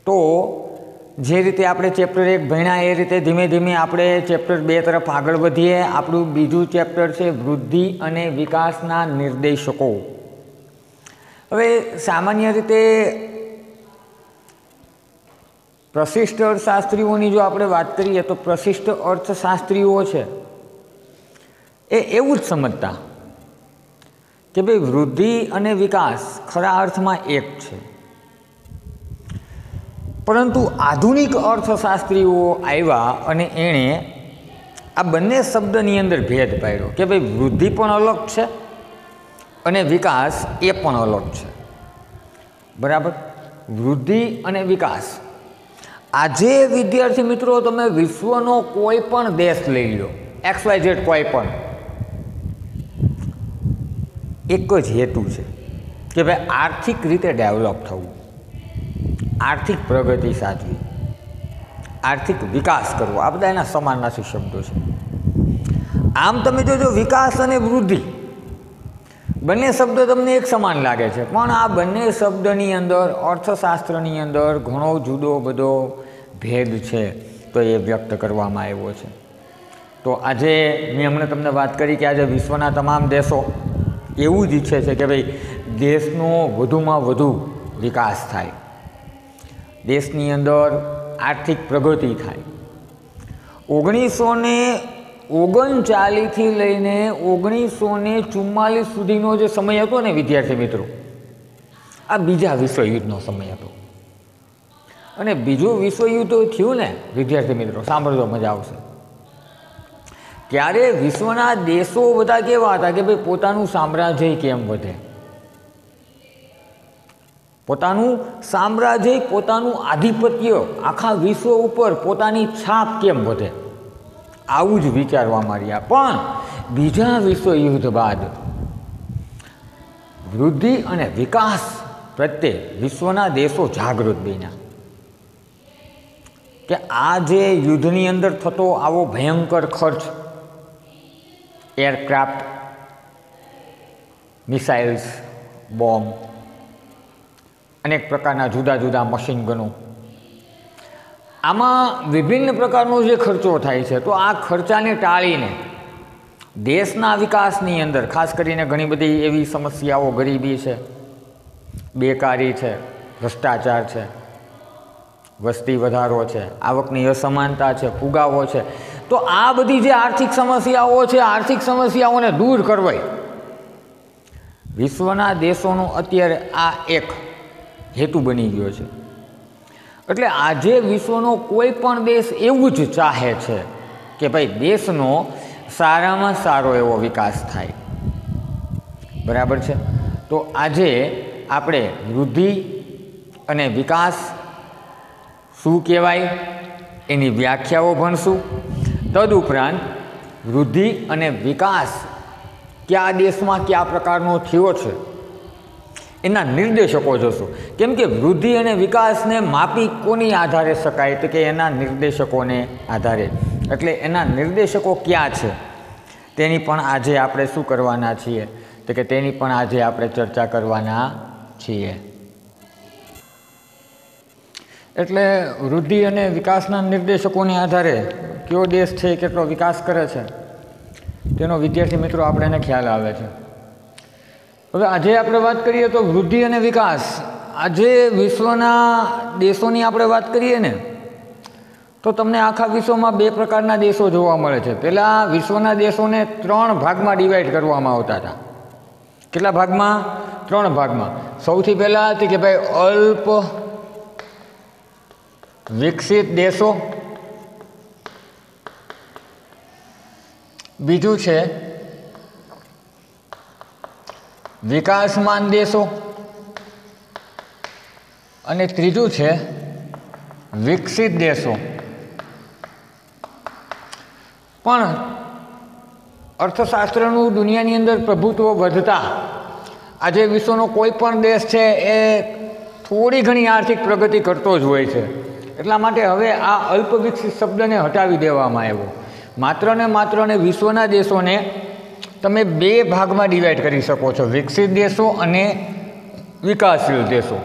तो जे रीते आपणे चेप्टर 1 भण्या ए रीते धीमे धीमे आपणे चेप्टर 2 तरफ आगळ वधीए। आपणुं बीजुं चेप्टर छे वृद्धि अने विकासना निर्देशको। हवे सामान्य रीते प्रशिष्ट अर्थशास्त्रीओनी जो आपणे वात करीए तो प्रशिष्ट अर्थशास्त्रीओ छे ए एवुं ज समजता कि भाई वृद्धि अने विकास खरा अर्थमां एक छे, परंतु आधुनिक अर्थशास्त्रीओ आव्या अने एणे आ बंने शब्दनी अंदर भेद पाड्यो कि भाई वृद्धि पण अलग छे अने विकास ए पण अलग छे। बराबर, वृद्धि अने विकास। आजे विद्यार्थी मित्रों तमे विश्वनो कोई पण देश लई लो, XYZ कोई पण, एक ज हेतु है कि भाई आर्थिक रीते डेवलप थवुं, आर्थिक प्रगति साधवी, आर्थिक विकास करवो। आ बधा एना समानार्थी शब्दों छे। आम तमे जोजो विकास अने वृद्धि बंने शब्द तमने एक समान लागे छे, पण आ बंने शब्दनी अंदर अर्थशास्त्रनी अंदर घणो जुदो बधो भेद छे, तो ये व्यक्त करवामां आव्यो छे। तो आजे मैं हमणे तमने बात करी कि आज विश्वना तमाम देशों एवं ज इच्छे छे कि भाई देशनो वधुमां वधु विकास थाय, देशनी अंदर आर्थिक प्रगति थाय। 1939 थी लईने 1944 सुधीनो जे समय हतो ने विद्यार्थी मित्रों, आ बीजा विश्वयुद्धनो समय हतो। अने बीजुं विश्वयुद्ध थयुं ने विद्यार्थी मित्रों, सांभळजो मजा आवशे। त्यारे विश्वना देशों बधा केवा हता कि भाई पोतानुं साम्राज्य केम वधे, पोतानुं साम्राज्य, पोतानुं आधिपत्य आखा विश्व उपर पोतानी छाप केम वधे, आवुं ज विचारवामां रह्या। पण बीजा विश्वयुद्ध बाद वृद्धि अने विकास प्रत्ये विश्वना देशों जागृत बन्या कि आ जे युद्धनी अंदर थतो आवो भयंकर खर्च, एरक्राफ्ट, मिसाइल्स, बॉम्ब, अनेक प्रकारना जुदा जुदा मशीन गनो, आमां विभिन्न प्रकारनो जे खर्चो थाय छे, तो आ खर्चाने टाळीने देशना विकासनी अंदर खास करीने घणी बधी एवी समस्याओ, गरीबी छे, बेकारी छे, भ्रष्टाचार छे, वस्ती वधारो छे, आवकनी असमानता छे, फुगावो छे, तो आ बधी जे आर्थिक समस्याओ छे, आर्थिक समस्याओने दूर करवाय विश्वना देशोनो अत्यारे आ एक हेतु बनी गयो छे। एटले आजे विश्वनो कोई पण देश एवुं ज चाहे छे कि भाई देशनो सारामां सारो एवो विकास थाय। बराबर छे। तो आजे आपणे वृद्धि अने विकास शुं कहेवाय एनी व्याख्याओ भणशुं। तदुपरांत वृद्धि अने विकास क्या देश में क्या प्रकारनो थयो छे एना निर्देशको जोशुं। केम के वृद्धि अने विकास ने मापी कोनी आधारे शकाय, तो कि एना निर्देशकोने आधारे। एटले एना निर्देशको क्या छे तेनी पण आजे आपणे शुं करवाना छीए, तो कि तेनी पण आजे आपणे चर्चा करवाना छीए। एटले वृद्धि अने विकासना निर्देशकोने आधारे क्यो देश छे केटलो विकास करे छे तेनो विद्यार्थी मित्रों आपणे ख्याल आवे छे। हवे आजे आपणे वात करीए तो वृद्धि अने विकास, आजे विश्वना देशोनी आपणे वात करीए ने तो तमने आखा विश्वमां बे प्रकारना देशो जोवा मळे छे। पहेला विश्वना देशोने 3 भागमां डिवाइड करवामां आवता हता। केटला भागमां? 3 भागमां। सौथी पहेला हती के भाई अल्प विकसित देशों, बीजू छे विकासमान देशों अने त्रीजू छे विकसित देशों। पण अर्थशास्त्रनुं दुनियानी अंदर प्रभुत्व वधता आजे विश्वनो कोई पण देश छे ए थोड़ी घणी आर्थिक प्रगति करतो ज होय छे। એટલા માટે હવે આ અલ્પ વિકસિત શબ્દને હટાવી દેવામાં આવ્યો। માત્ર ને વિશ્વના દેશોને તમે 2 ભાગમાં ડિવાઈડ કરી શકો છો, વિકસિત દેશો અને વિકાસશીલ દેશો।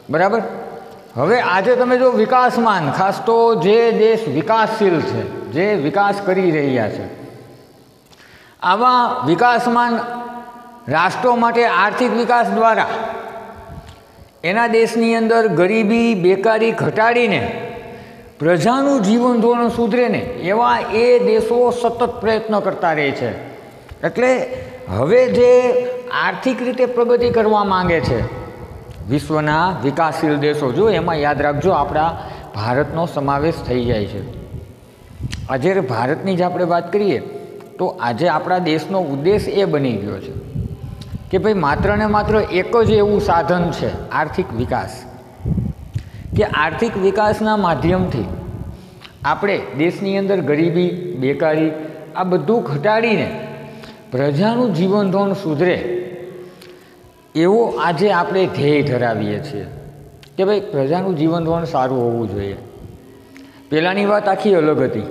બરાબર. હવે આજે તમે જો વિકાસમાન, ખાસ તો જે દેશ વિકાસશીલ છે, જે વિકાસ કરી રહ્યા છે, આવા વિકાસમાન રાષ્ટ્રો માટે આર્થિક વિકાસ દ્વારા એના દેશની અંદર ગરીબી, બેકારી ઘટાડીને પ્રજાનું જીવન ધોરણ સુધરે ને એવા એ દેશો સતત પ્રયત્ન કરતા રહે છે. એટલે હવે જે આર્થિક રીતે પ્રગતિ કરવા માંગે છે વિશ્વના વિકાસશીલ દેશો, જો એમાં યાદ રાખજો આપણા ભારતનો સમાવેશ થઈ જાય છે. આજે ભારતની જ આપણે વાત કરીએ તો આજે આપણા દેશનો ઉદ્દેશ એ બની ગયો છે કે ભાઈ માત્ર ને માત્ર એક જ એવું સાધન છે આર્થિક વિકાસ, કે આર્થિક વિકાસના માધ્યમથી આપણે દેશની અંદર ગરીબી, બેકારી આ બધું ઘટાડીને પ્રજાનું જીવન ધોરણ સુધરે એવો આજે આપણે ધ્યેય ધરાવીએ છીએ કે ભાઈ પ્રજાનું જીવન ધોરણ સારું હોવું જોઈએ. પહેલાંની વાત આખી અલગ હતી,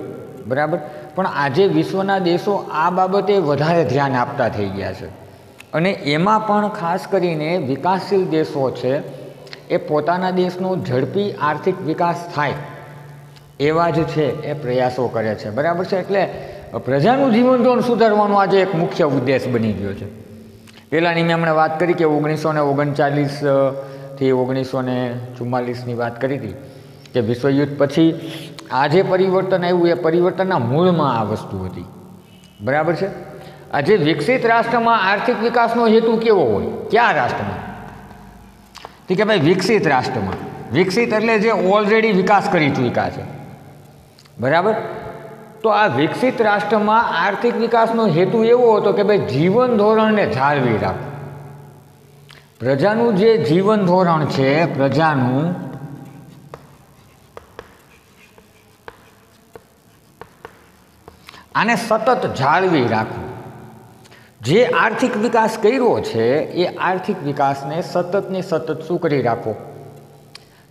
બરાબર, પણ આજે વિશ્વના દેશો આ બાબતે વધારે ધ્યાન આપતા થઈ ગયા છે. અને એમાં પણ ખાસ કરીને વિકાસશીલ દેશો છે એ પોતાના દેશનો ઝડપી આર્થિક વિકાસ થાય એવા જ છે એ પ્રયાસો કરે છે, બરાબર છે. એટલે પ્રજાનું જીવન ધોરણ સુધારવાનો આજે એક મુખ્ય ઉદ્દેશ બની ગયો છે. પહેલાંની મેં હમણાં વાત કરી કે 1939થી 1944ની વાત કરી હતી કે વિશ્વયુદ્ધ પછી આ જે પરિવર્તન આવ્યું એ પરિવર્તનના મૂળમાં આ વસ્તુ હતી, બરાબર છે. આજે વિકસિત રાષ્ટ્રમાં આર્થિક વિકાસનો હેતુ કેવો હોય? કયા રાષ્ટ્રમાં? કે ભાઈ વિકસિત રાષ્ટ્રમાં. વિકસિત એટલે જે ઓલરેડી વિકાસ કરી ચૂક્યા છે, બરાબર. તો આ વિકસિત રાષ્ટ્રમાં આર્થિક વિકાસનો હેતુ એવો હતો કે ભાઈ જીવન ધોરણને જાળવી રાખવું. પ્રજાનું જે જીવન ધોરણ છે, પ્રજાનું આને સતત જાળવી રાખવું. જે આર્થિક વિકાસ કર્યો છે એ આર્થિક વિકાસને સતત ને સતત શું કરી રાખો?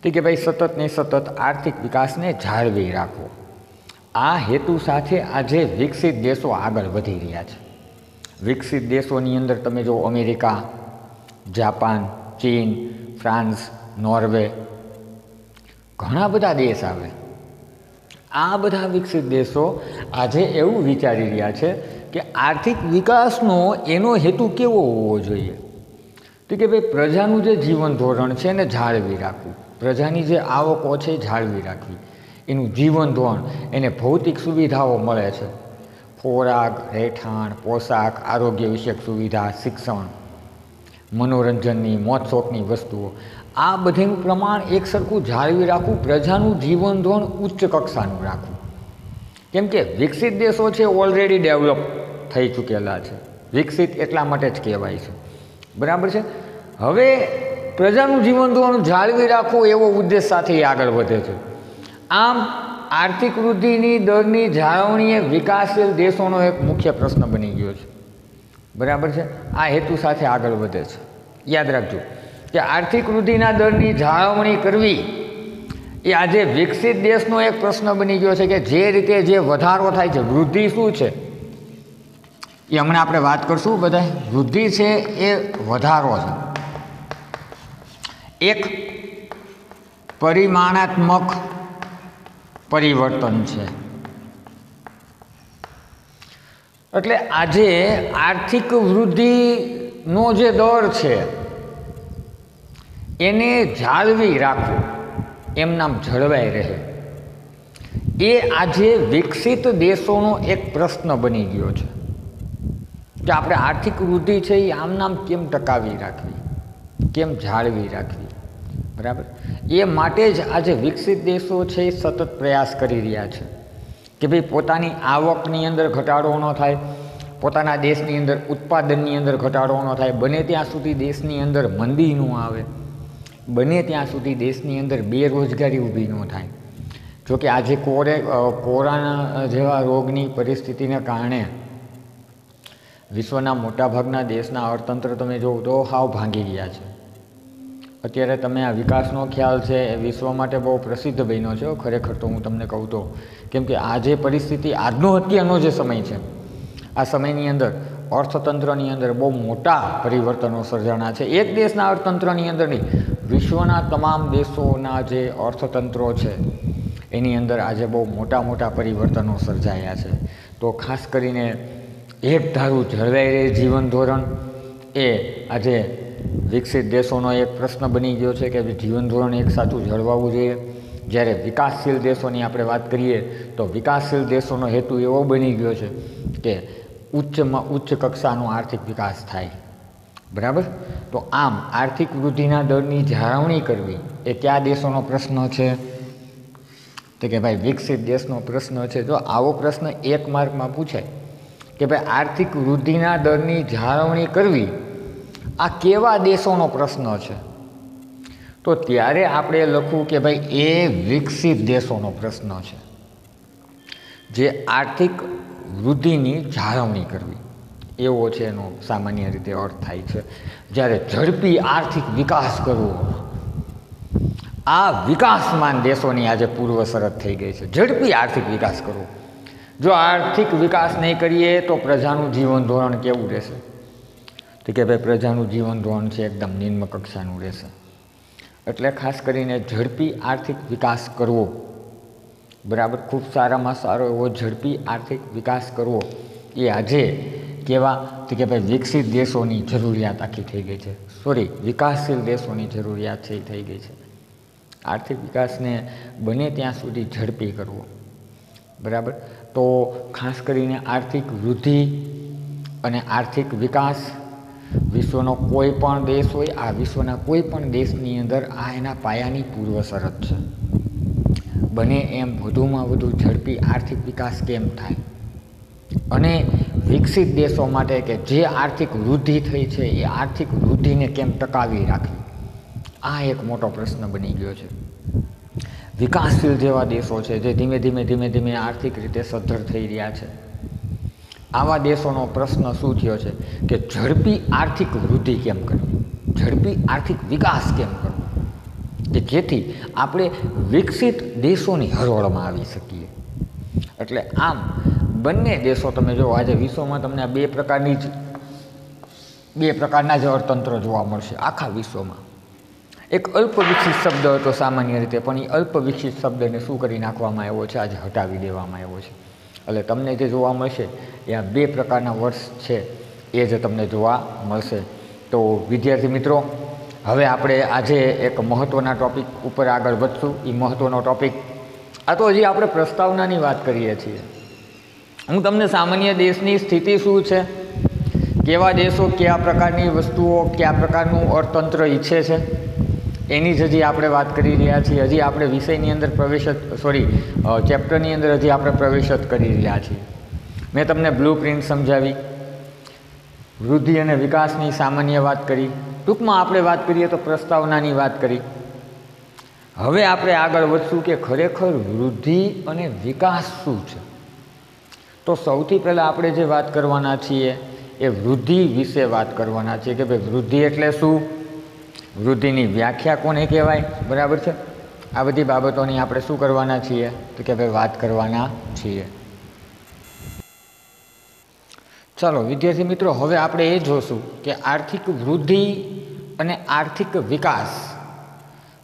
કે ભાઈ સતત ને સતત આર્થિક વિકાસને જાળવી રાખવો. આ હેતુ સાથે આજે વિકસિત દેશો આગળ વધી રહ્યા છે. વિકસિત દેશોની અંદર તમે જો અમેરિકા, જાપાન, ચીન, ફ્રાન્સ, નોર્વે, ઘણા બધા દેશ આવે. આ બધા વિકસિત દેશો આજે એવું વિચારી રહ્યા છે કે આર્થિક વિકાસનો એનો હેતુ કેવો હોવો જોઈએ? તો કે ભાઈ પ્રજાનું જે જીવન ધોરણ છે એને જાળવી રાખવું, પ્રજાની જે આવકો છે જાળવી રાખવી, એનું જીવન ધોરણ, એને ભૌતિક સુવિધાઓ મળે છે, ખોરાક, રહેઠાણ, પોશાક, આરોગ્ય વિષયક સુવિધા, શિક્ષણ, મનોરંજનની, મોજ શોખની વસ્તુઓ, આ બધીનું પ્રમાણ એક સરખું જાળવી રાખવું, પ્રજાનું જીવન ધોરણ ઉચ્ચ કક્ષાનું રાખવું. કેમ કે વિકસિત દેશો છે ઓલરેડી ડેવલપ થઈ ચૂકેલા છે, વિકસિત એટલા માટે જ કહેવાય છે, બરાબર છે. હવે પ્રજાનું જીવન ધોરણ જાળવી રાખવું એવો ઉદ્દેશ સાથે આગળ વધે છે. આમ આર્થિક વૃદ્ધિની દરની જાળવણી એ વિકાસશીલ દેશોનો એક મુખ્ય પ્રશ્ન બની ગયો છે, બરાબર છે. આ હેતુ સાથે આગળ વધે છે. યાદ રાખજો કે આર્થિક વૃદ્ધિના દરની જાળવણી કરવી એ આજે વિકસિત દેશનો એક પ્રશ્ન બની ગયો છે કે જે રીતે જે વધારો થાય છે, વૃદ્ધિ શું છે એ હમણાં આપણે વાત કરશું. બધા વૃદ્ધિ છે એ વધારો છે, એક પરિમાણાત્મક પરિવર્તન છે. એટલે આજે આર્થિક વૃદ્ધિનો જે દર છે એને જાળવી રાખવું, એમ નામ જળવાઈ રહે, એ આજે વિકસિત દેશોનો એક પ્રશ્ન બની ગયો છે કે આપણે આર્થિક વૃદ્ધિ છે એ આમ નામ કેમ ટકાવી રાખવી, કેમ જાળવી રાખવી, બરાબર. એ માટે જ આજે વિકસિત દેશો છે એ સતત પ્રયાસ કરી રહ્યા છે કે ભાઈ પોતાની આવકની અંદર ઘટાડો ન થાય, પોતાના દેશની અંદર ઉત્પાદનની અંદર ઘટાડો ન થાય, બને ત્યાં સુધી દેશની અંદર મંદી ન આવે, બને ત્યાં સુધી દેશની અંદર બેરોજગારી ઊભી ન થાય. જોકે આજે કોરોના જેવા રોગની પરિસ્થિતિને કારણે વિશ્વના મોટાભાગના દેશના અર્થતંત્ર તમે જુઓ તો હાવ ભાંગી ગયા છે. અત્યારે તમે આ વિકાસનો ખ્યાલ છે એ વિશ્વ માટે બહુ પ્રસિદ્ધ બન્યો છે ખરેખર તો હું તમને કહું તો. કેમ કે આ જે પરિસ્થિતિ, આજનો અત્યારનો જે સમય છે, આ સમયની અંદર અર્થતંત્રની અંદર બહુ મોટા પરિવર્તનો સર્જાણા છે. એક દેશના અર્થતંત્રની અંદર નહીં, વિશ્વના તમામ દેશોના જે અર્થતંત્રો છે એની અંદર આજે બહુ મોટા મોટા પરિવર્તનો સર્જાયા છે. તો ખાસ કરીને એક ધારું જળવાઈ રહે જીવન ધોરણ એ આજે વિકસિત દેશોનો એક પ્રશ્ન બની ગયો છે કે જીવન ધોરણ એક સાચું જળવાવું જોઈએ. જ્યારે વિકાસશીલ દેશોની આપણે વાત કરીએ તો વિકાસશીલ દેશોનો હેતુ એવો બની ગયો છે કે ઉચ્ચમાં ઉચ્ચ કક્ષાનો આર્થિક વિકાસ થાય. બરાબર. તો આમ આર્થિક વૃદ્ધિના દરની જાળવણી કરવી એ કયા દેશોનો પ્રશ્ન છે? તો કે ભાઈ વિકસિત દેશનો પ્રશ્ન છે. જો આવો પ્રશ્ન 1 માર્કમાં પૂછાય કે ભાઈ આર્થિક વૃદ્ધિના દરની જાળવણી કરવી આ કેવા દેશોનો પ્રશ્ન છે, તો ત્યારે આપણે લખવું કે ભાઈ એ વિકસિત દેશોનો પ્રશ્ન છે, જે આર્થિક વૃદ્ધિની જાળવણી કરવી એવો છે એનો સામાન્ય રીતે અર્થ થાય છે. જ્યારે ઝડપી આર્થિક વિકાસ કરવો આ વિકાસમાન દેશોની આજે પૂર્વ શરત થઈ ગઈ છે. ઝડપી આર્થિક વિકાસ કરવો. જો આર્થિક વિકાસ નહીં કરીએ તો પ્રજાનું જીવન ધોરણ કેવું રહેશે? તો કે ભાઈ પ્રજાનું જીવન ધોરણ છે એકદમ નિમ્ન કક્ષાનું રહેશે. એટલે ખાસ કરીને ઝડપી આર્થિક વિકાસ કરવો. બરાબર. ખૂબ સારામાં સારો એવો ઝડપી આર્થિક વિકાસ કરવો એ આજે કેવા તો કે ભાઈ વિકસિત દેશોની જરૂરિયાત આખી થઈ ગઈ છે. વિકાસશીલ દેશોની જરૂરિયાત છે એ થઈ ગઈ છે. આર્થિક વિકાસને બને ત્યાં સુધી ઝડપી કરવો. બરાબર. તો ખાસ કરીને આર્થિક વૃદ્ધિ અને આર્થિક વિકાસ વિશ્વનો કોઈ પણ દેશ હોય, આ વિશ્વના કોઈ પણ દેશની અંદર આ એના પાયાની પૂર્વ શરત છે. બને એમ વધુમાં વધુ ઝડપી આર્થિક વિકાસ કેમ થાય અને વિકસિત દેશો માટે કે જે આર્થિક વૃદ્ધિ થઈ છે એ આર્થિક વૃદ્ધિને કેમ ટકાવી રાખવી, આ એક મોટો પ્રશ્ન બની ગયો છે. વિકાસશીલ જેવા દેશો છે જે ધીમે ધીમે આર્થિક રીતે સદ્ધર થઈ રહ્યા છે, આવા દેશોનો પ્રશ્ન શું થયો છે કે ઝડપી આર્થિક વૃદ્ધિ કેમ કરવી, ઝડપી આર્થિક વિકાસ કેમ કરવો, કે જેથી આપણે વિકસિત દેશોની હરોળમાં આવી શકીએ. એટલે આમ બંને દેશો તમે જો આજે વિશ્વમાં તમને આ બે પ્રકારના જ અર્થતંત્ર જોવા મળશે આખા વિશ્વમાં. એક અલ્પ વિકસિત શબ્દ હતો સામાન્ય રીતે, પણ એ અલ્પ વિકસિત શબ્દને શું કરી નાખવામાં આવ્યો છે, આજે હટાવી દેવામાં આવ્યો છે. એટલે તમને જે જોવા મળશે એ આ બે પ્રકારના વર્ષ છે એ જ તમને જોવા મળશે. તો વિદ્યાર્થી મિત્રો, હવે આપણે આજે એક મહત્ત્વના ટૉપિક ઉપર આગળ વધશું. એ મહત્ત્વનો ટૉપિક આ તો હજી આપણે પ્રસ્તાવનાની વાત કરીએ છીએ. હું તમને સામાન્ય દેશની સ્થિતિ શું છે, કેવા દેશો કયા પ્રકારની વસ્તુઓ કયા પ્રકારનું અર્થતંત્ર ઈચ્છે છે એની જ હજી આપણે વાત કરી રહ્યા છીએ. હજી આપણે વિષયની અંદર ચેપ્ટરની અંદર હજી આપણે પ્રવેશ જ કરી રહ્યા છીએ. મેં તમને બ્લુ પ્રિન્ટ સમજાવી, વૃદ્ધિ અને વિકાસની સામાન્ય વાત કરી, ટૂંકમાં આપણે વાત કરીએ તો પ્રસ્તાવનાની વાત કરી. હવે આપણે આગળ વધશું કે ખરેખર વૃદ્ધિ અને વિકાસ શું છે. તો સૌથી પહેલાં આપણે જે વાત કરવાના છીએ એ વૃદ્ધિ વિશે વાત કરવાના છીએ કે ભાઈ વૃદ્ધિ એટલે શું, વૃદ્ધિની વ્યાખ્યા કોને કહેવાય. બરાબર છે. આ બધી બાબતોની આપણે શું કરવાના છીએ તો કે ભાઈ વાત કરવાના છીએ. ચાલો વિદ્યાર્થી મિત્રો, હવે આપણે એ જોશું કે આર્થિક વૃદ્ધિ અને આર્થિક વિકાસ.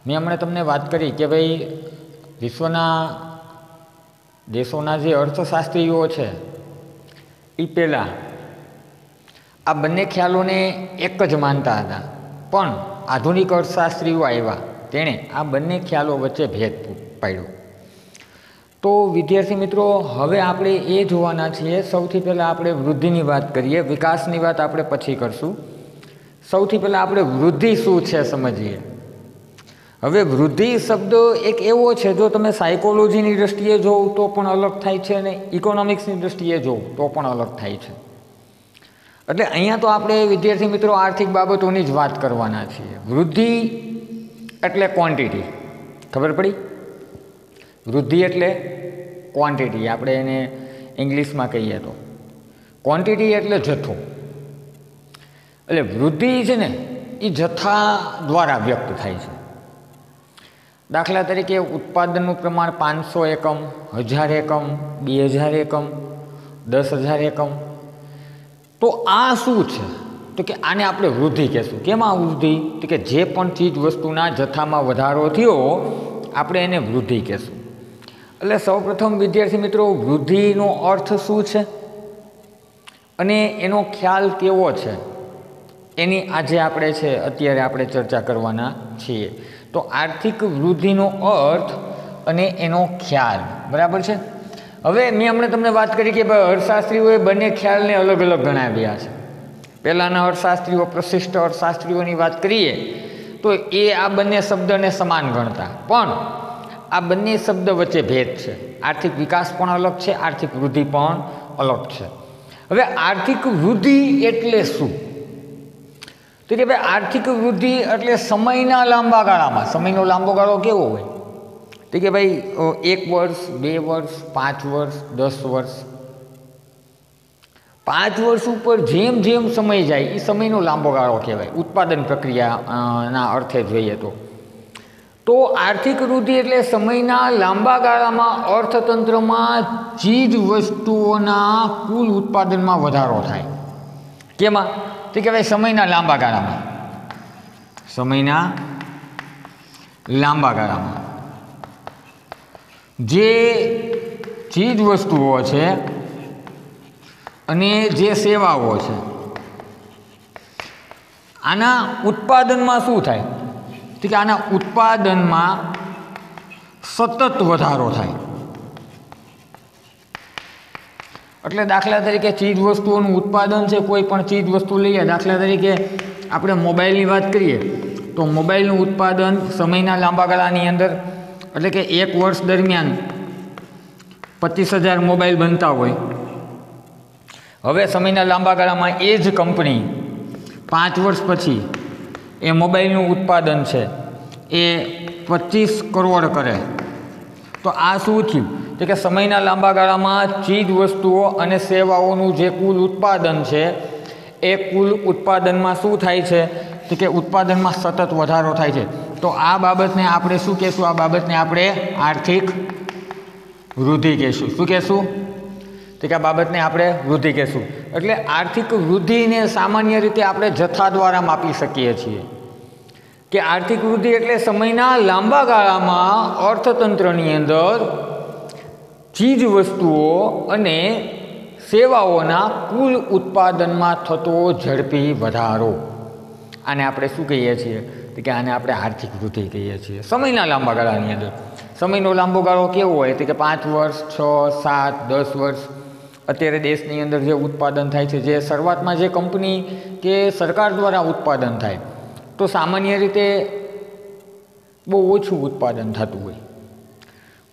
મેં હમણાં તમને વાત કરી કે ભાઈ વિશ્વના દેશોના જે અર્થશાસ્ત્રીઓ છે એ પહેલાં આ બંને ખ્યાલોને એક જ માનતા હતા, પણ આધુનિક અર્થશાસ્ત્રીઓ આવ્યા તેણે આ બંને ખ્યાલો વચ્ચે ભેદ પાડ્યો. તો વિદ્યાર્થી મિત્રો, હવે આપણે એ જોવાના છીએ, સૌથી પહેલાં આપણે વૃદ્ધિની વાત કરીએ, વિકાસની વાત આપણે પછી કરશું. સૌથી પહેલાં આપણે વૃદ્ધિ શું છે સમજીએ. હવે વૃદ્ધિ શબ્દ એક એવો છે, જો તમે સાયકોલોજીની દૃષ્ટિએ જોવ તો પણ અલગ થાય છે અને ઇકોનોમિક્સની દૃષ્ટિએ જોવ તો પણ અલગ થાય છે. એટલે અહીંયા તો આપણે વિદ્યાર્થી મિત્રો આર્થિક બાબતોની જ વાત કરવાના છીએ. વૃદ્ધિ એટલે ક્વોન્ટિટી, ખબર પડી? વૃદ્ધિ એટલે ક્વોન્ટિટી, આપણે એને ઇંગ્લિશમાં કહીએ તો ક્વોન્ટિટી એટલે જથ્થો. એટલે વૃદ્ધિ છે ને એ જથ્થા દ્વારા વ્યક્ત થાય છે. દાખલા તરીકે ઉત્પાદનનું પ્રમાણ 500 એકમ, 1000 એકમ, 2000 એકમ, 10,000 એકમ. તો આ શું છે તો તો કે આને આપણે વૃદ્ધિ કહેશું. કેમાં વૃદ્ધિ? તો કે જે પણ ચીજ વસ્તુના જથ્થામાં વધારો થયો આપણે એને વૃદ્ધિ કહેશું. એટલે સૌપ્રથમ વિદ્યાર્થી મિત્રો, વૃદ્ધિનો અર્થ શું છે અને એનો ખ્યાલ કેવો છે એની આજે અત્યારે આપણે ચર્ચા કરવાના છીએ. તો આર્થિક વૃદ્ધિનો અર્થ અને એનો ખ્યાલ, બરાબર છે. હવે મેં હમણાં તમને વાત કરી કે ભાઈ અર્થશાસ્ત્રીઓએ બંને ખ્યાલને અલગ અલગ ગણાવ્યા છે. પહેલાંના અર્થશાસ્ત્રીઓ, પ્રશિષ્ટ અર્થશાસ્ત્રીઓની વાત કરીએ તો એ આ બંને શબ્દને સમાન ગણતા, પણ આ બંને શબ્દ વચ્ચે ભેદ છે. આર્થિક વિકાસ પણ અલગ છે, આર્થિક વૃદ્ધિ પણ અલગ છે. હવે આર્થિક વૃદ્ધિ એટલે શું? તો કે ભાઈ આર્થિક વૃદ્ધિ એટલે સમયના લાંબા ગાળામાં, સમયનો લાંબો ગાળો કેવો હોય? તો કે ભાઈ 1 વર્ષ, 2 વર્ષ, 5 વર્ષ, 10 વર્ષ. 5 વર્ષ ઉપર જેમ જેમ સમય જાય એ સમયનો લાંબો ગાળો કહેવાય, ઉત્પાદન પ્રક્રિયાના અર્થે જોઈએ તો આર્થિક વૃદ્ધિ એટલે સમયના લાંબા ગાળામાં અર્થતંત્રમાં ચીજ વસ્તુઓના કુલ ઉત્પાદનમાં વધારો થાય. કેમાં? તો કે ભાઈ સમયના લાંબા ગાળામાં, સમયના લાંબા ગાળામાં જે ચીજ વસ્તુઓ છે અને જે સેવાઓ છે આના ઉત્પાદનમાં શું થાય? તો કે આના ઉત્પાદનમાં સતત વધારો થાય. એટલે દાખલા તરીકે ચીજ વસ્તુઓનું ઉત્પાદન છે, કોઈ પણ ચીજ વસ્તુ લઈએ, દાખલા તરીકે આપણે મોબાઈલની વાત કરીએ તો મોબાઈલનું ઉત્પાદન સમયના લાંબા ગાળાની અંદર, એટલે કે 1 વર્ષ દરમિયાન 25,000 મોબાઈલ બનતા હોય. હવે સમયના લાંબા ગાળામાં એ જ કંપની 5 વર્ષ પછી એ મોબાઈલનું ઉત્પાદન છે એ 25 કરોડ કરે. તો આ શું થયું? તો કે સમયના લાંબા ગાળામાં ચીજ વસ્તુઓ અને સેવાઓનું જે કુલ ઉત્પાદન છે એ કુલ ઉત્પાદનમાં શું થાય છે? તો કે ઉત્પાદનમાં સતત વધારો થાય છે. તો આ બાબતને આપણે શું કહેશું? આ બાબતને આપણે આર્થિક વૃદ્ધિ કહેશું. શું કહેશું? તો કે આ બાબતને આપણે વૃદ્ધિ કહેશું. એટલે આર્થિક વૃદ્ધિને સામાન્ય રીતે આપણે જથ્થા દ્વારા માપી શકીએ છીએ કે આર્થિક વૃદ્ધિ એટલે સમયના લાંબા ગાળામાં અર્થતંત્રની અંદર ચીજ વસ્તુઓ અને સેવાઓના કુલ ઉત્પાદનમાં થતો ઝડપી વધારો. આને આપણે શું કહીએ છીએ? તો કે આને આપણે આર્થિક વૃદ્ધિ કહીએ છીએ સમયના લાંબા ગાળાની અંદર. સમયનો લાંબો ગાળો કેવો હોય? તો કે 5 વર્ષ, 6, 7, 10 વર્ષ. અત્યારે દેશની અંદર જે ઉત્પાદન થાય છે, જે શરૂઆતમાં જે કંપની કે સરકાર દ્વારા ઉત્પાદન થાય તો સામાન્ય રીતે બહુ ઓછું ઉત્પાદન થતું હોય,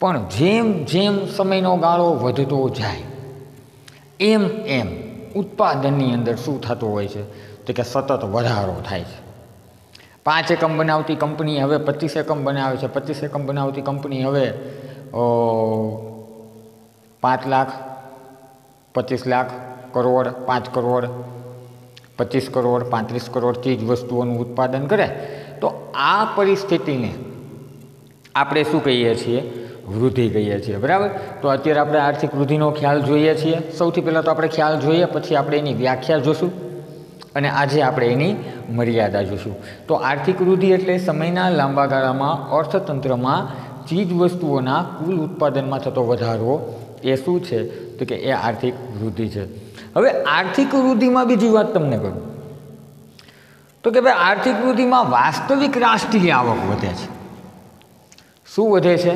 પણ જેમ જેમ સમયનો ગાળો વધતો જાય એમ એમ ઉત્પાદનની અંદર શું થતું હોય છે? તો કે સતત વધારો થાય છે. 5 એકમ બનાવતી કંપની હવે 25 એકમ બનાવે છે, 25 એકમ બનાવતી કંપની હવે 5 લાખ, 25 લાખ, કરોડ, 5 કરોડ, 25 કરોડ, 35 કરોડ ચીજ વસ્તુઓનું ઉત્પાદન કરે. તો આ પરિસ્થિતિને આપણે શું કહીએ છીએ? વૃદ્ધિ કહીએ છીએ. બરાબર. તો અત્યારે આપણે આર્થિક વૃદ્ધિનો ખ્યાલ જોઈએ છીએ. સૌથી પહેલાં તો આપણે ખ્યાલ જોઈએ, પછી આપણે એની વ્યાખ્યા જોશું અને આજે આપણે એની મર્યાદા જોશું. તો આર્થિક વૃદ્ધિ એટલે સમયના લાંબા ગાળામાં અર્થતંત્રમાં ચીજ વસ્તુઓના કુલ ઉત્પાદનમાં થતો વધારો. એ શું છે? તો કે એ આર્થિક વૃદ્ધિ છે. હવે આર્થિક વૃદ્ધિમાં બીજી વાત તમને કરું તો કે ભાઈ આર્થિક વૃદ્ધિમાં વાસ્તવિક રાષ્ટ્રીય આવક વધે છે. શું વધે છે?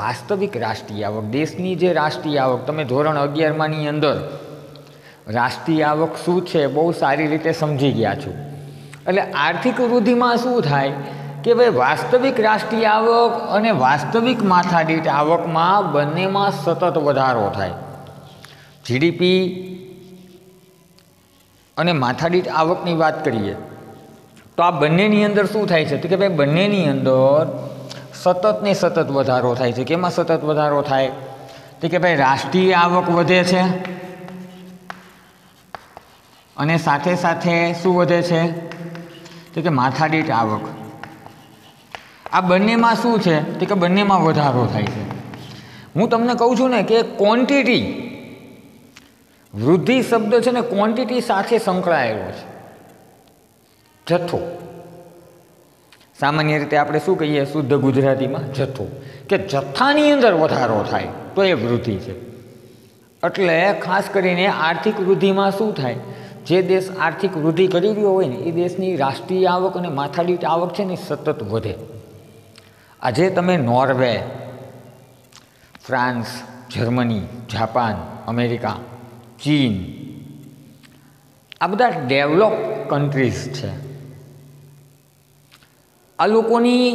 વાસ્તવિક રાષ્ટ્રીય આવક. દેશની જે રાષ્ટ્રીય આવક, તમે ધોરણ 11માની અંદર રાષ્ટ્રીય આવક શું છે બહુ સારી રીતે સમજી ગયા છો. એટલે આર્થિક વૃદ્ધિમાં શું થાય કે ભાઈ વાસ્તવિક રાષ્ટ્રીય આવક અને વાસ્તવિક માથાદીઠ આવકમાં બંનેમાં સતત વધારો થાય. જીડીપી અને માથાદીઠ આવકની વાત કરીએ તો આ બંનેની અંદર શું થાય છે? તો કે ભાઈ બંનેની અંદર સતત ને સતત વધારો થાય છે. કેમાં સતત વધારો થાય? તો કે ભાઈ રાષ્ટ્રીય આવક વધે છે અને સાથે સાથે શું વધે છે? તો કે માથાદીઠ આવક. આ બંનેમાં શું છે? તો કે બંનેમાં વધારો થાય છે. હું તમને કહું છું ને કે ક્વોન્ટિટી, વૃદ્ધિ શબ્દ છે ને ક્વોન્ટિટી સાથે સંકળાયેલો છે. જથ્થો, સામાન્ય રીતે આપણે શું કહીએ શુદ્ધ ગુજરાતીમાં જથ્થો, કે જથ્થાની અંદર વધારો થાય તો એ વૃદ્ધિ છે. એટલે ખાસ કરીને આર્થિક વૃદ્ધિમાં શું થાય, જે દેશ આર્થિક વૃદ્ધિ કરી રહ્યો હોય ને એ દેશની રાષ્ટ્રીય આવક અને માથાદીઠ આવક છે ને સતત વધે. આજે તમે Norway, France, Germany, Japan, America, ચીન, આ બધા ડેવલપ કન્ટ્રીઝ છે. આ લોકોની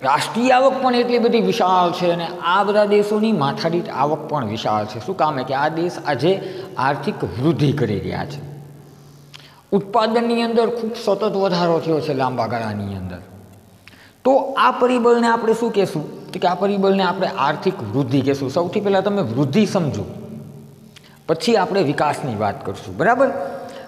રાષ્ટ્રીય આવક પણ એટલી બધી વિશાળ છે અને આ બધા દેશોની માથાદીઠ આવક પણ વિશાળ છે. શું કામ કે આ દેશ આજે આર્થિક વૃદ્ધિ કરી રહ્યા છે. ઉત્પાદનની અંદર ખૂબ સતત વધારો થયો છે લાંબા ગાળાની અંદર. તો આ પરિબળને આપણે શું કહેશું, કે આ પરિબળને આપણે આર્થિક વૃદ્ધિ કહેશું. સૌથી પહેલાં તમે વૃદ્ધિ સમજો, પછી આપણે વિકાસની વાત કરશું, બરાબર.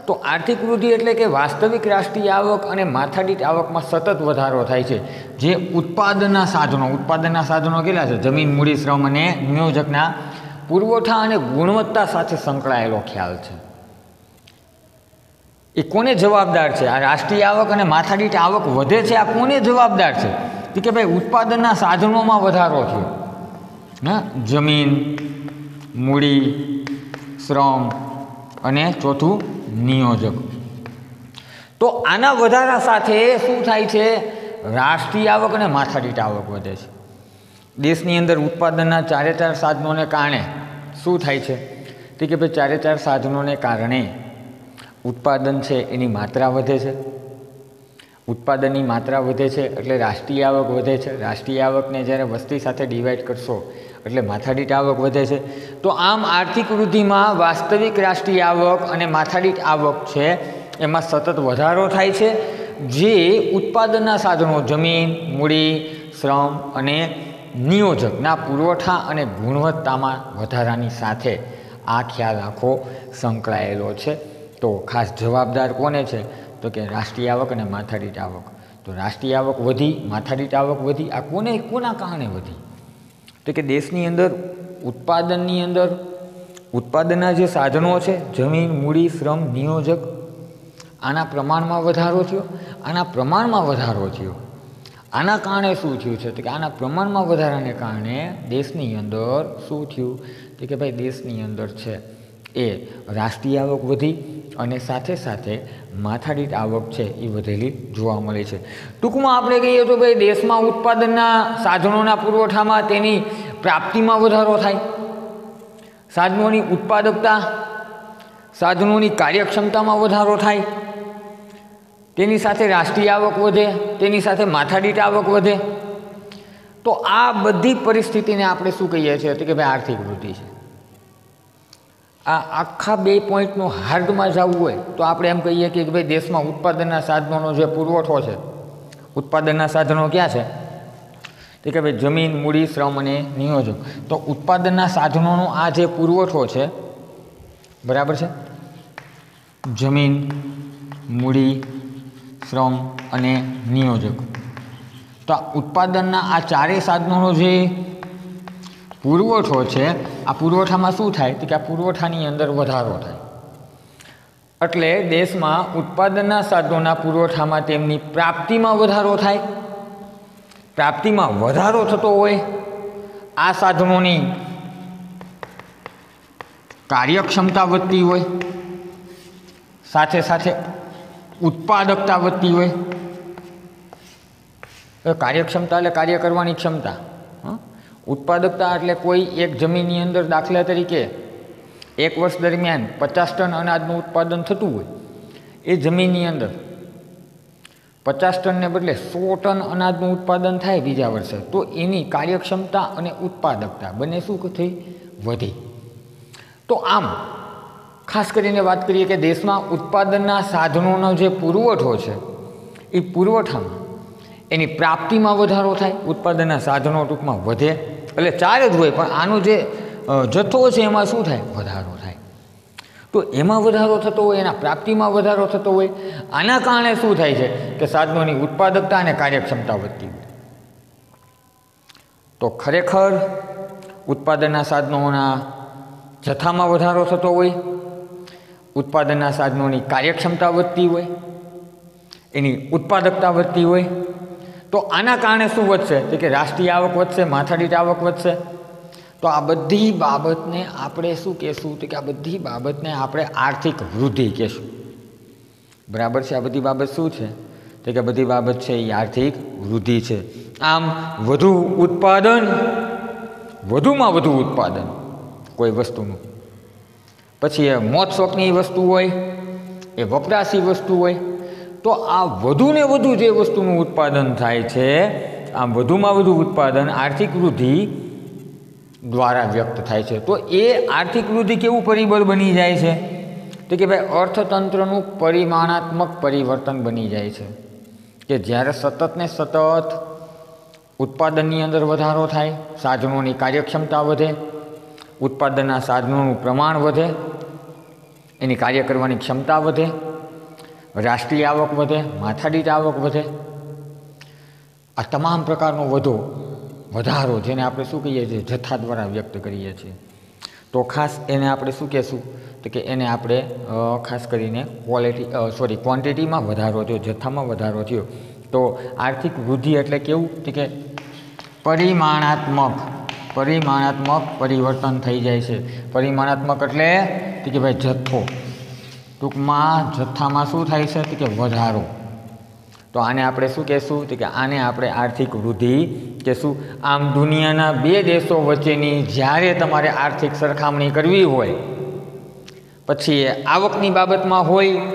તો આર્થિક વૃદ્ધિ એટલે કે વાસ્તવિક રાષ્ટ્રીય આવક અને માથાદીઠ આવકમાં સતત વધારો થાય છે. જે ઉત્પાદનના સાધનો કેટલા છે, જમીન, મૂડી, શ્રમ અને નિયોજકના પુરવઠા અને ગુણવત્તા સાથે સંકળાયેલો ખ્યાલ છે. એ કોને જવાબદાર છે? આ રાષ્ટ્રીય આવક અને માથાદીઠ આવક વધે છે, આ કોને જવાબદાર છે? કે ભાઈ ઉત્પાદનના સાધનોમાં વધારો થયો. હા, જમીન, મૂડી, શ્રમ અને ચોથું નિયોજક. તો આના વધારા સાથે શું થાય છે, રાષ્ટ્રીય આવક અને માથાદીઠ આવક વધે છે. દેશની અંદર ઉત્પાદનના ચારે ચાર સાધનોને કારણે શું થાય છે, કે ભાઈ ચારે ચાર સાધનોને કારણે ઉત્પાદન છે એની માત્રા વધે છે. ઉત્પાદનની માત્રા વધે છે એટલે રાષ્ટ્રીય આવક વધે છે. રાષ્ટ્રીય આવકને જ્યારે વસ્તી સાથે ડિવાઈડ કરશો એટલે માથાદીઠ આવક વધે છે. તો આમ આર્થિક વૃદ્ધિમાં વાસ્તવિક રાષ્ટ્રીય આવક અને માથાદીઠ આવક છે એમાં સતત વધારો થાય છે. જે ઉત્પાદનના સાધનો જમીન, મૂડી, શ્રમ અને નિયોજકના પુરવઠા અને ગુણવત્તામાં વધારાની સાથે આ ખ્યાલ આખો સંકળાયેલો છે. તો ખાસ જવાબદાર કોને છે, તો કે રાષ્ટ્રીય આવક અને માથાદીઠ આવક. તો રાષ્ટ્રીય આવક વધી, માથાદીઠ આવક વધી, આ કોના કારણે વધી? તો કે દેશની અંદર ઉત્પાદનના જે સાધનો છે જમીન, મૂડી, શ્રમ, નિયોજક, આના પ્રમાણમાં વધારો થયો. આના કારણે શું થયું છે, તો કે આના પ્રમાણમાં વધારાને કારણે દેશની અંદર શું થયું, તો કે ભાઈ દેશની અંદર છે એ રાષ્ટ્રીય આવક વધી અને સાથે સાથે માથાદીઠ આવક છે એ વધેલી જોવા મળે છે. ટૂંકમાં આપણે કહીએ તો ભાઈ દેશમાં ઉત્પાદનના સાધનોના પુરવઠામાં તેની પ્રાપ્તિમાં વધારો થાય, સાધનોની ઉત્પાદકતા, સાધનોની કાર્યક્ષમતામાં વધારો થાય, તેની સાથે રાષ્ટ્રીય આવક વધે, તેની સાથે માથાદીઠ આવક વધે. તો આ બધી પરિસ્થિતિને આપણે શું કહીએ છીએ, તો કે ભાઈ આર્થિક વૃદ્ધિ છે. આ આખા 2 પોઈન્ટનો હાર્દમાં જવું હોય તો આપણે એમ કહીએ કે ભાઈ દેશમાં ઉત્પાદનના સાધનોનો જે પુરવઠો છે, ઉત્પાદનના સાધનો ક્યાં છે, તો કે ભાઈ જમીન, મૂડી, શ્રમ અને નિયોજક. તો ઉત્પાદનના સાધનોનો આ જે પુરવઠો છે, બરાબર છે, જમીન, મૂડી, શ્રમ અને નિયોજક. તો આ ઉત્પાદનના આ ચારેય સાધનોનો જે પુરવઠો છે, આ પુરવઠામાં શું થાય, તો કે આ પુરવઠાની અંદર વધારો થાય. એટલે દેશમાં ઉત્પાદનના સાધનોના પુરવઠામાં તેમની પ્રાપ્તિમાં વધારો થાય. પ્રાપ્તિમાં વધારો થતો હોય, આ સાધનોની કાર્યક્ષમતા વધતી હોય, સાથે સાથે ઉત્પાદકતા વધતી હોય. કાર્યક્ષમતા એટલે કાર્ય કરવાની ક્ષમતા. ઉત્પાદકતા એટલે કોઈ એક જમીનની અંદર દાખલા તરીકે 1 વર્ષ દરમિયાન 50 ટન અનાજનું ઉત્પાદન થતું હોય, એ જમીનની અંદર 50 ટનને બદલે 100 ટન અનાજનું ઉત્પાદન થાય બીજા વર્ષે, તો એની કાર્યક્ષમતા અને ઉત્પાદકતા બંને શું થઈ, વધી. તો આમ ખાસ કરીને વાત કરીએ કે દેશમાં ઉત્પાદનના સાધનોનો જે પુરવઠો છે એ પુરવઠામાં એની પ્રાપ્તિમાં વધારો થાય, ઉત્પાદનના સાધનો ટૂંકમાં વધે. એટલે 4 જ હોય પણ આનો જે જથ્થો છે એમાં શું થાય, વધારો થાય. તો એમાં વધારો થતો હોય, એના પ્રાપ્તિમાં વધારો થતો હોય. આના કારણે શું થાય છે કે સાધનોની ઉત્પાદકતા અને કાર્યક્ષમતા વધતી હોય. તો ખરેખર ઉત્પાદનના સાધનોના જથ્થામાં વધારો થતો હોય, ઉત્પાદનના સાધનોની કાર્યક્ષમતા વધતી હોય, એની ઉત્પાદકતા વધતી હોય તો આના કારણે શું વધશે તો કે રાષ્ટ્રીય આવક વધશે, માથાદીઠ આવક વધશે. તો આ બધી બાબતને આપણે શું કહેશું તો કે આ બધી બાબતને આપણે આર્થિક વૃદ્ધિ કહેશું. બરાબર છે. આ બધી બાબત શું છે તો કે બધી બાબત છે એ આર્થિક વૃદ્ધિ છે. આમ વધુ ઉત્પાદન, વધુમાં વધુ ઉત્પાદન કોઈ વસ્તુનું, પછી એ મોજ શોખની વસ્તુ હોય, એ વપરાશી વસ્તુ હોય, તો આ વધુને વધુ જે વસ્તુનું ઉત્પાદન થાય છે, આમ વધુમાં વધુ ઉત્પાદન આર્થિક વૃદ્ધિ દ્વારા વ્યક્ત થાય છે. તો એ આર્થિક વૃદ્ધિ કેવું પરિબળ બની જાય છે તો કે ભાઈ અર્થતંત્રનું પરિમાણાત્મક પરિવર્તન બની જાય છે કે જ્યારે સતત ને સતત ઉત્પાદનની અંદર વધારો થાય, સાધનોની કાર્યક્ષમતા વધે, ઉત્પાદનના સાધનોનું પ્રમાણ વધે, એની કાર્ય કરવાની ક્ષમતા વધે, રાષ્ટ્રીય આવક વધે, માથાદીઠ આવક વધે. આ તમામ પ્રકારનો વધારો જેને આપણે શું કહીએ છીએ જથ્થા દ્વારા વ્યક્ત કરીએ છીએ. તો ખાસ એને આપણે શું કહેશું તો કે એને આપણે ખાસ કરીને ક્વોન્ટિટીમાં વધારો થયો, જથ્થામાં વધારો થયો. તો આર્થિક વૃદ્ધિ એટલે કેવું તો કે પરિમાણાત્મક પરિવર્તન થઈ જાય છે. પરિમાણાત્મક એટલે કે ભાઈ જથ્થો, ટૂંકમાં જથ્થામાં શું થાય છે તો કે વધારો. તો આને આપણે શું કહેશું તો કે આને આપણે આર્થિક વૃદ્ધિ કહેશું. આમ દુનિયાના બે દેશો વચ્ચેની જ્યારે તમારે આર્થિક સરખામણી કરવી હોય, પછી એ આવકની બાબતમાં હોય,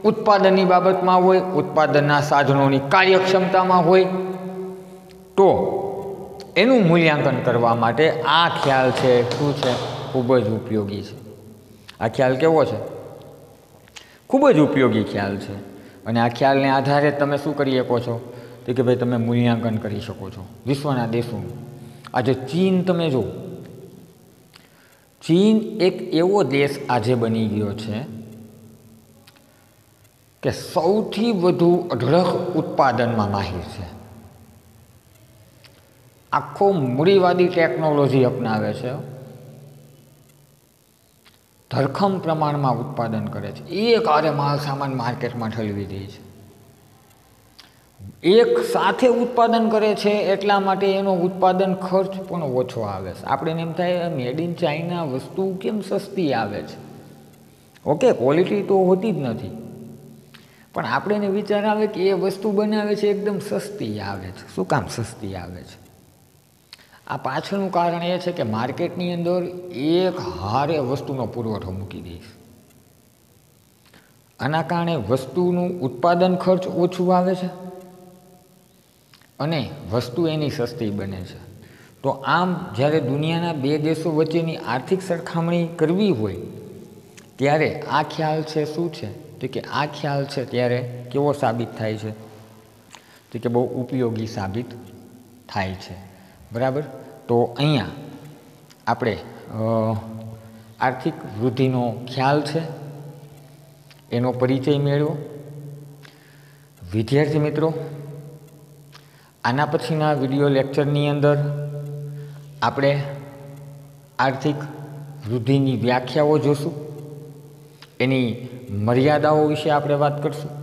ઉત્પાદનની બાબતમાં હોય, ઉત્પાદનના સાધનોની કાર્યક્ષમતામાં હોય, તો એનું મૂલ્યાંકન કરવા માટે આ ખ્યાલ છે શું છે ખૂબ જ ઉપયોગી છે. આ ખ્યાલ કેવો છે? ખૂબ જ ઉપયોગી ખ્યાલ છે. અને આ ખ્યાલને આધારે તમે શું કરી શકો છો તો કે ભાઈ તમે મૂલ્યાંકન કરી શકો છો વિશ્વના દેશોનું. આજે ચીન તમે જો, ચીન એક એવો દેશ આજે બની ગયો છે કે સૌથી વધુ અઢળક ઉત્પાદનમાં માહિર છે. આખો મૂડીવાદી ટેકનોલોજી અપનાવે છે, ધરખમ પ્રમાણમાં ઉત્પાદન કરે છે, એક આરે માલ સામાન માર્કેટમાં ઠલવી દે છે, એક સાથે ઉત્પાદન કરે છે એટલા માટે એનો ઉત્પાદન ખર્ચ પણ ઓછો આવે છે. આપણે એમ થાય મેડ ઇન ચાઇના વસ્તુ કેમ સસ્તી આવે છે. ઓકે, ક્વોલિટી તો હોતી જ નથી, પણ આપણે એને વિચાર આવે કે એ વસ્તુ બનાવે છે એકદમ સસ્તી આવે છે. શું કામ સસ્તી આવે છે? આ પાછળનું કારણ એ છે કે માર્કેટની અંદર એક હારે વસ્તુનો પુરવઠો મૂકી દઈશ. આના કારણે વસ્તુનું ઉત્પાદન ખર્ચ ઓછું આવે છે અને વસ્તુ એની સસ્તી બને છે. તો આમ જ્યારે દુનિયાના બે દેશો વચ્ચેની આર્થિક સરખામણી કરવી હોય ત્યારે આ ખ્યાલ છે શું છે તો કે આ ખ્યાલ છે ત્યારે કેવો સાબિત થાય છે તો કે બહુ ઉપયોગી સાબિત થાય છે. બરાબર. તો અહીંયા આપણે આર્થિક વૃદ્ધિનો ખ્યાલ છે એનો પરિચય મેળવો. વિદ્યાર્થી મિત્રો, આના પછીના વિડીયો લેક્ચરની અંદર આપણે આર્થિક વૃદ્ધિની વ્યાખ્યાઓ જોશું, એની મર્યાદાઓ વિશે આપણે વાત કરશું.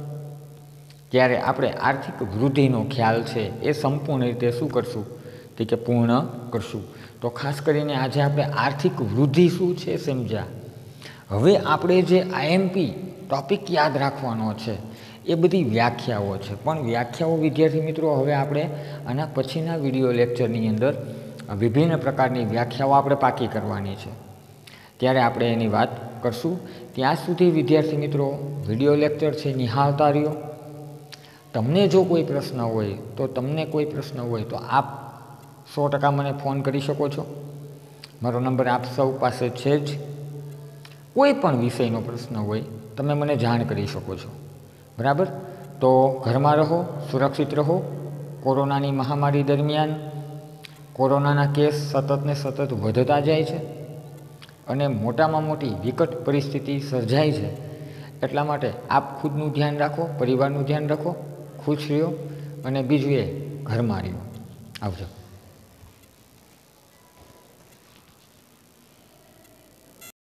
ત્યારે આપણે આર્થિક વૃદ્ધિનો ખ્યાલ છે એ સંપૂર્ણ રીતે શું કરશું તો કે પૂર્ણ કરશું. તો ખાસ કરીને આજે આપણે આર્થિક વૃદ્ધિ શું છે સમજ્યા. હવે આપણે જે આઈએમપી ટોપિક યાદ રાખવાનો છે એ બધી વ્યાખ્યાઓ છે, પણ વ્યાખ્યાઓ વિદ્યાર્થી મિત્રો હવે આપણે આના પછીના વિડીયો લેક્ચરની અંદર વિભિન્ન પ્રકારની વ્યાખ્યાઓ આપણે પાકી કરવાની છે, ત્યારે આપણે એની વાત કરશું. ત્યાં સુધી વિદ્યાર્થી મિત્રો વિડીયો લેક્ચર છે નિહાળતા રહ્યો. તમને જો કોઈ પ્રશ્ન હોય તો આપ 100% મને ફોન કરી શકો છો. મારો નંબર આપ સૌ પાસે છે જ. કોઈ પણ વિષયનો પ્રશ્ન હોય તમે મને જાણ કરી શકો છો. બરાબર. તો ઘરમાં રહો, સુરક્ષિત રહો. કોરોનાની મહામારી દરમિયાન કોરોનાના કેસ સતત ને સતત વધતા જાય છે અને મોટામાં મોટી વિકટ પરિસ્થિતિ સર્જાય છે. એટલા માટે આપ ખુદનું ધ્યાન રાખો, પરિવારનું ધ્યાન રાખો, ખુશ રહ્યો અને બીજું એ ઘરમાં રહ્યો. આવજો.